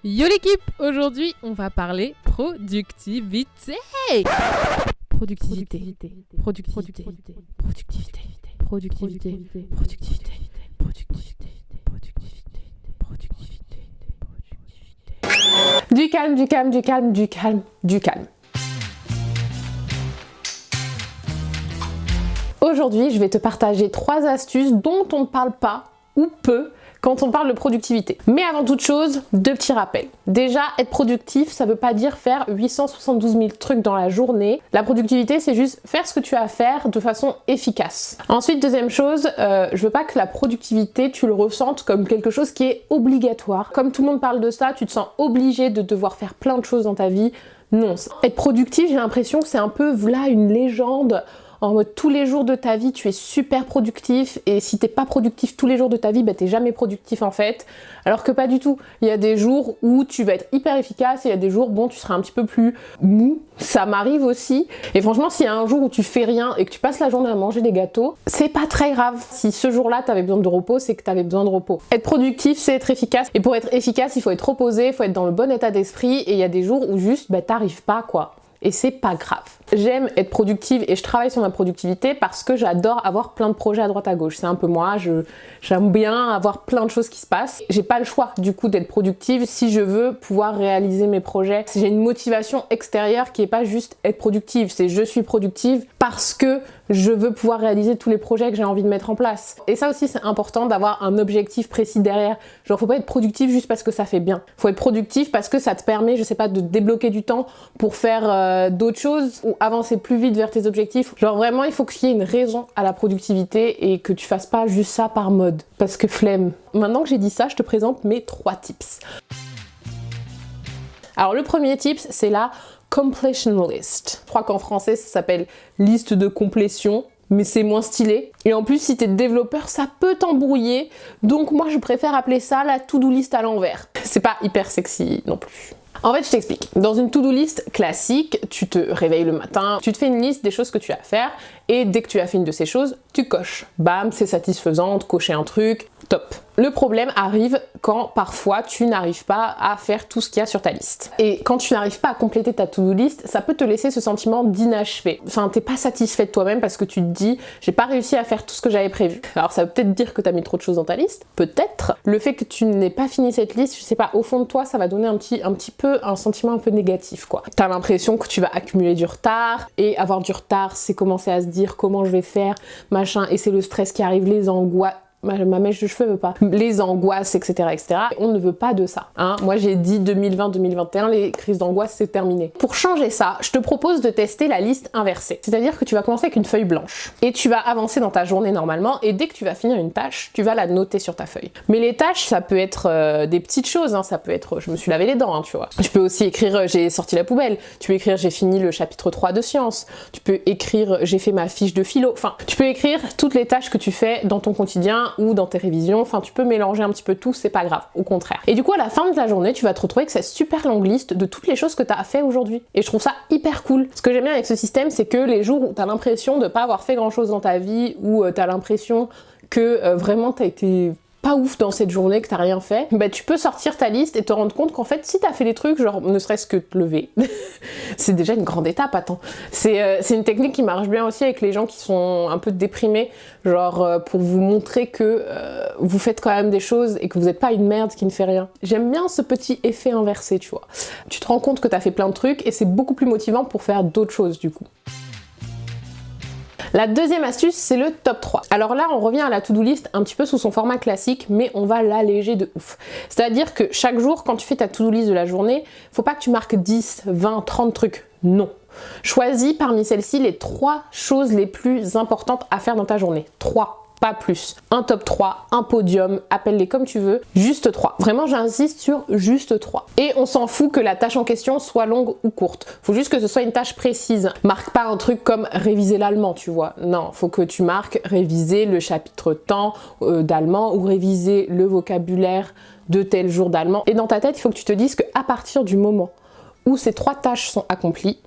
Yo l'équipe, aujourd'hui on va parler productivité. Productivité, productivité, productivité, productivité, productivité, productivité, productivité, productivité, productivité. Du calme, du calme, du calme, du calme, du calme. Aujourd'hui, je vais te partager 3 astuces dont on ne parle pas ou peu quand on parle de productivité. Mais avant toute chose, 2 petits rappels. Déjà, être productif, ça veut pas dire faire 872 000 trucs dans la journée. La productivité, c'est juste faire ce que tu as à faire de façon efficace. Ensuite, deuxième chose, je veux pas que la productivité, tu le ressentes comme quelque chose qui est obligatoire. Comme tout le monde parle de ça, tu te sens obligé de devoir faire plein de choses dans ta vie. Non, être productif, j'ai l'impression que c'est un peu, voilà, une légende. En mode tous les jours de ta vie, tu es super productif et si t'es pas productif tous les jours de ta vie, bah t'es jamais productif en fait. Alors que pas du tout. Il y a des jours où tu vas être hyper efficace et il y a des jours, bon, tu seras un petit peu plus mou. Ça m'arrive aussi. Et franchement, s'il y a un jour où tu fais rien et que tu passes la journée à manger des gâteaux, c'est pas très grave. Si ce jour-là, t'avais besoin de repos, c'est que t'avais besoin de repos. Être productif, c'est être efficace. Et pour être efficace, il faut être reposé, il faut être dans le bon état d'esprit. Et il y a des jours où juste, bah t'arrives pas quoi. Et c'est pas grave. J'aime être productive et je travaille sur ma productivité parce que j'adore avoir plein de projets à droite à gauche. C'est un peu moi, j'aime bien avoir plein de choses qui se passent. J'ai pas le choix du coup d'être productive si je veux pouvoir réaliser mes projets. J'ai une motivation extérieure qui est pas juste être productive, c'est je suis productive parce que je veux pouvoir réaliser tous les projets que j'ai envie de mettre en place. Et ça aussi c'est important d'avoir un objectif précis derrière. Genre faut pas être productif juste parce que ça fait bien. Faut être productif parce que ça te permet, je sais pas, de débloquer du temps pour faire d'autres choses ou avancer plus vite vers tes objectifs. Genre vraiment il faut qu'il y ait une raison à la productivité et que tu fasses pas juste ça par mode. Parce que flemme. Maintenant que j'ai dit ça, je te présente mes 3 tips. Alors le premier tips, c'est la completion list. Je crois qu'en français ça s'appelle liste de complétion, mais c'est moins stylé. Et en plus si t'es développeur, ça peut t'embrouiller. Donc moi je préfère appeler ça la to-do list à l'envers. C'est pas hyper sexy non plus. En fait, je t'explique. Dans une to-do list classique, tu te réveilles le matin, tu te fais une liste des choses que tu as à faire et dès que tu as fait une de ces choses, tu coches. Bam, c'est satisfaisant de cocher un truc, top. Le problème arrive quand parfois tu n'arrives pas à faire tout ce qu'il y a sur ta liste. Et quand tu n'arrives pas à compléter ta to-do list, ça peut te laisser ce sentiment d'inachevé. Enfin, t'es pas satisfait de toi-même parce que tu te dis j'ai pas réussi à faire tout ce que j'avais prévu. Alors ça veut peut-être dire que t'as mis trop de choses dans ta liste, peut-être. Le fait que tu n'aies pas fini cette liste, je sais pas, au fond de toi, ça va donner un petit peu un sentiment un peu négatif quoi. T'as l'impression que tu vas accumuler du retard et avoir du retard, c'est commencer à se dire comment je vais faire, machin, et c'est le stress qui arrive, les angoisses. Ma mèche de cheveux veut pas. Les angoisses, etc., etc. On ne veut pas de ça. Hein. Moi, j'ai dit 2020-2021, les crises d'angoisse, c'est terminé. Pour changer ça, je te propose de tester la liste inversée. C'est-à-dire que tu vas commencer avec une feuille blanche. Et tu vas avancer dans ta journée normalement. Et dès que tu vas finir une tâche, tu vas la noter sur ta feuille. Mais les tâches, ça peut être des petites choses. Hein. Ça peut être, je me suis lavé les dents, hein, tu vois. Tu peux aussi écrire, j'ai sorti la poubelle. Tu peux écrire, j'ai fini le chapitre 3 de sciences. Tu peux écrire, j'ai fait ma fiche de philo. Enfin, tu peux écrire toutes les tâches que tu fais dans ton quotidien ou dans tes révisions, enfin tu peux mélanger un petit peu tout, c'est pas grave, au contraire. Et du coup à la fin de la journée, tu vas te retrouver avec cette super longue liste de toutes les choses que tu as fait aujourd'hui. Et je trouve ça hyper cool. Ce que j'aime bien avec ce système, c'est que les jours où tu as l'impression de pas avoir fait grand chose dans ta vie, ou tu as l'impression que vraiment tu as été pas ouf dans cette journée, que t'as rien fait, bah tu peux sortir ta liste et te rendre compte qu'en fait si t'as fait des trucs, genre ne serait-ce que te lever, c'est déjà une grande étape, attends. C'est une technique qui marche bien aussi avec les gens qui sont un peu déprimés, genre pour vous montrer que vous faites quand même des choses et que vous n'êtes pas une merde qui ne fait rien. J'aime bien ce petit effet inversé, tu vois. Tu te rends compte que t'as fait plein de trucs et c'est beaucoup plus motivant pour faire d'autres choses du coup. La deuxième astuce, c'est le top 3. Alors là, on revient à la to-do list un petit peu sous son format classique, mais on va l'alléger de ouf. C'est-à-dire que chaque jour, quand tu fais ta to-do list de la journée, faut pas que tu marques 10, 20, 30 trucs. Non. Choisis parmi celles-ci les 3 choses les plus importantes à faire dans ta journée. 3. Pas plus. Un top 3, un podium, appelle-les comme tu veux, juste 3. Vraiment, j'insiste sur juste 3. Et on s'en fout que la tâche en question soit longue ou courte. Faut juste que ce soit une tâche précise. Marque pas un truc comme réviser l'allemand, tu vois. Non, faut que tu marques réviser le chapitre temps d'allemand ou réviser le vocabulaire de tel jour d'allemand. Et dans ta tête, il faut que tu te dises qu'à partir du moment où ces 3 tâches sont accomplies,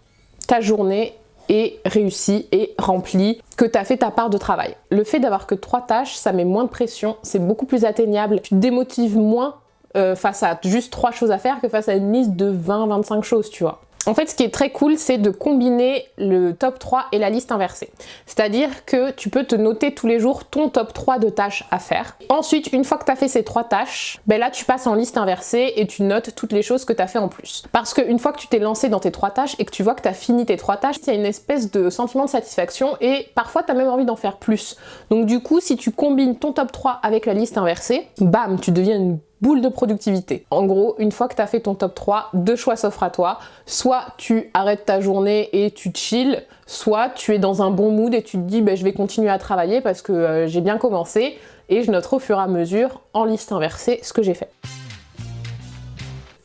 ta journée est réussi et rempli, que tu as fait ta part de travail. Le fait d'avoir que 3 tâches, ça met moins de pression, c'est beaucoup plus atteignable, tu te démotives moins face à juste 3 choses à faire que face à une liste de 20-25 choses, tu vois. En fait, ce qui est très cool, c'est de combiner le top 3 et la liste inversée. C'est-à-dire que tu peux te noter tous les jours ton top 3 de tâches à faire. Ensuite, une fois que tu as fait ces 3 tâches, ben là, tu passes en liste inversée et tu notes toutes les choses que tu as fait en plus. Parce qu'une fois que tu t'es lancé dans tes 3 tâches et que tu vois que tu as fini tes 3 tâches, il y a une espèce de sentiment de satisfaction et parfois, tu as même envie d'en faire plus. Donc du coup, si tu combines ton top 3 avec la liste inversée, bam, tu deviens une boule de productivité. En gros, une fois que tu as fait ton top 3, 2 choix s'offrent à toi. Soit tu arrêtes ta journée et tu chill, soit tu es dans un bon mood et tu te dis ben, je vais continuer à travailler parce que j'ai bien commencé et je noterai au fur et à mesure en liste inversée ce que j'ai fait.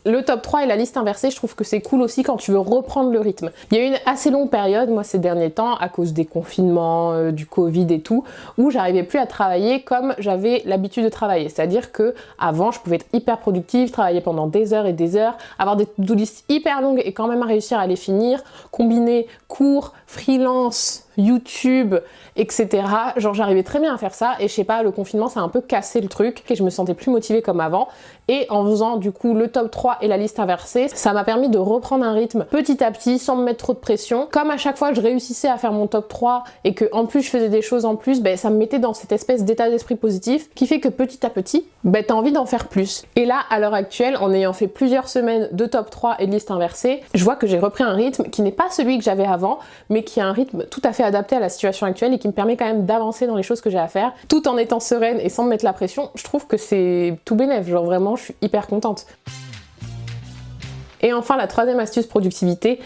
Le top 3 et la liste inversée, je trouve que c'est cool aussi quand tu veux reprendre le rythme. Il y a eu une assez longue période, moi ces derniers temps, à cause des confinements, du Covid et tout, où j'arrivais plus à travailler comme j'avais l'habitude de travailler. C'est-à-dire que avant, je pouvais être hyper productive, travailler pendant des heures et des heures, avoir des to-do listes hyper longues et quand même réussir à les finir, combiner cours, freelance, YouTube, etc. Genre j'arrivais très bien à faire ça et je sais pas, le confinement ça a un peu cassé le truc et je me sentais plus motivée comme avant. Et en faisant du coup le top 3 et la liste inversée, ça m'a permis de reprendre un rythme petit à petit sans me mettre trop de pression. Comme à chaque fois je réussissais à faire mon top 3 et que en plus je faisais des choses en plus, ben, ça me mettait dans cette espèce d'état d'esprit positif qui fait que petit à petit, ben, t'as envie d'en faire plus. Et là, à l'heure actuelle, en ayant fait plusieurs semaines de top 3 et de liste inversée, je vois que j'ai repris un rythme qui n'est pas celui que j'avais avant, mais qui a un rythme tout à fait adapté à la situation actuelle et qui me permet quand même d'avancer dans les choses que j'ai à faire, tout en étant sereine et sans me mettre la pression. Je trouve que c'est tout bénef, genre vraiment, je suis hyper contente. Et enfin, la troisième astuce productivité,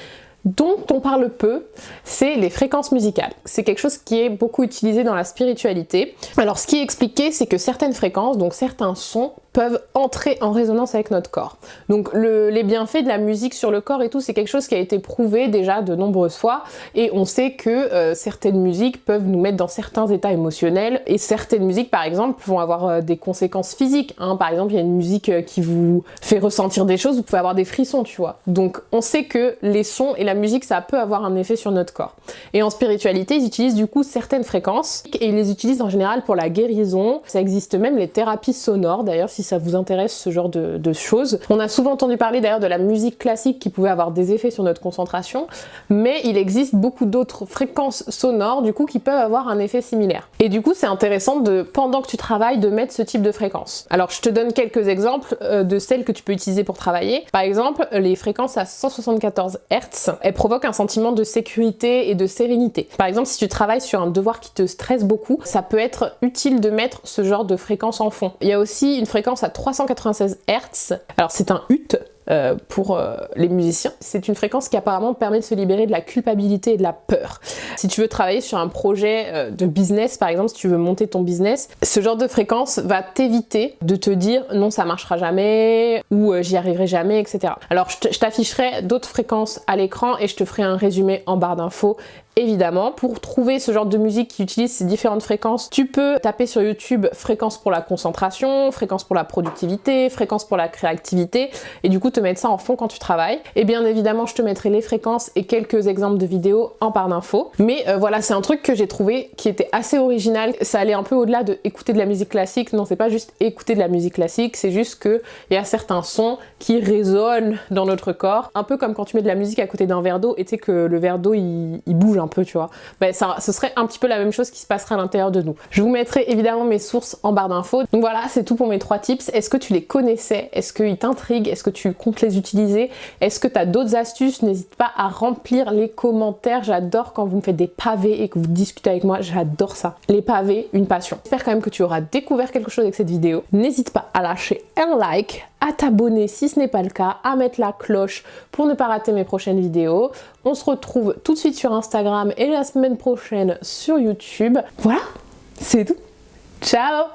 dont on parle peu, c'est les fréquences musicales. C'est quelque chose qui est beaucoup utilisé dans la spiritualité. Alors ce qui est expliqué, c'est que certaines fréquences, donc certains sons, peuvent entrer en résonance avec notre corps. Donc les bienfaits de la musique sur le corps et tout, c'est quelque chose qui a été prouvé déjà de nombreuses fois et on sait que certaines musiques peuvent nous mettre dans certains états émotionnels et certaines musiques par exemple vont avoir des conséquences physiques. Hein. Par exemple, il y a une musique qui vous fait ressentir des choses, vous pouvez avoir des frissons, tu vois. Donc on sait que les sons et la musique, ça peut avoir un effet sur notre corps. Et en spiritualité, ils utilisent du coup certaines fréquences et ils les utilisent en général pour la guérison. Ça existe même les thérapies sonores, d'ailleurs si ça vous intéresse ce genre de choses. On a souvent entendu parler d'ailleurs de la musique classique qui pouvait avoir des effets sur notre concentration, mais il existe beaucoup d'autres fréquences sonores du coup qui peuvent avoir un effet similaire. Et du coup c'est intéressant de, pendant que tu travailles, de mettre ce type de fréquence. Alors je te donne quelques exemples de celles que tu peux utiliser pour travailler. Par exemple, les fréquences à 174 Hz, elles provoquent un sentiment de sécurité et de sérénité. Par exemple, si tu travailles sur un devoir qui te stresse beaucoup, ça peut être utile de mettre ce genre de fréquence en fond. Il y a aussi une fréquence à 396 Hz. Alors c'est un UT pour les musiciens. C'est une fréquence qui apparemment permet de se libérer de la culpabilité et de la peur. Si tu veux travailler sur un projet de business, par exemple, si tu veux monter ton business, ce genre de fréquence va t'éviter de te dire non, ça marchera jamais ou j'y arriverai jamais, etc. Alors je t'afficherai d'autres fréquences à l'écran et je te ferai un résumé en barre d'infos. Évidemment, pour trouver ce genre de musique qui utilise ces différentes fréquences, tu peux taper sur YouTube fréquence pour la concentration, fréquence pour la productivité, fréquence pour la créativité et du coup te mettre ça en fond quand tu travailles. Et bien évidemment, je te mettrai les fréquences et quelques exemples de vidéos en barre d'infos. Mais voilà, c'est un truc que j'ai trouvé qui était assez original. Ça allait un peu au-delà de écouter de la musique classique. Non, c'est pas juste écouter de la musique classique, c'est juste que il y a certains sons qui résonnent dans notre corps. Un peu comme quand tu mets de la musique à côté d'un verre d'eau et tu sais que le verre d'eau il bouge un peu, tu vois. Ben, ce serait un petit peu la même chose qui se passerait à l'intérieur de nous. Je vous mettrai évidemment mes sources en barre d'infos. Donc voilà, c'est tout pour mes 3 tips. Est-ce que tu les connaissais? Est-ce qu'ils t'intriguent? Est-ce que tu comptes les utiliser? Est-ce que tu as d'autres astuces? N'hésite pas à remplir les commentaires. J'adore quand vous me faites des pavés et que vous discutez avec moi. J'adore ça. Les pavés, une passion. J'espère quand même que tu auras découvert quelque chose avec cette vidéo. N'hésite pas à lâcher un like, à t'abonner si ce n'est pas le cas, à mettre la cloche pour ne pas rater mes prochaines vidéos. On se retrouve tout de suite sur Instagram et la semaine prochaine sur YouTube. Voilà, c'est tout. Ciao!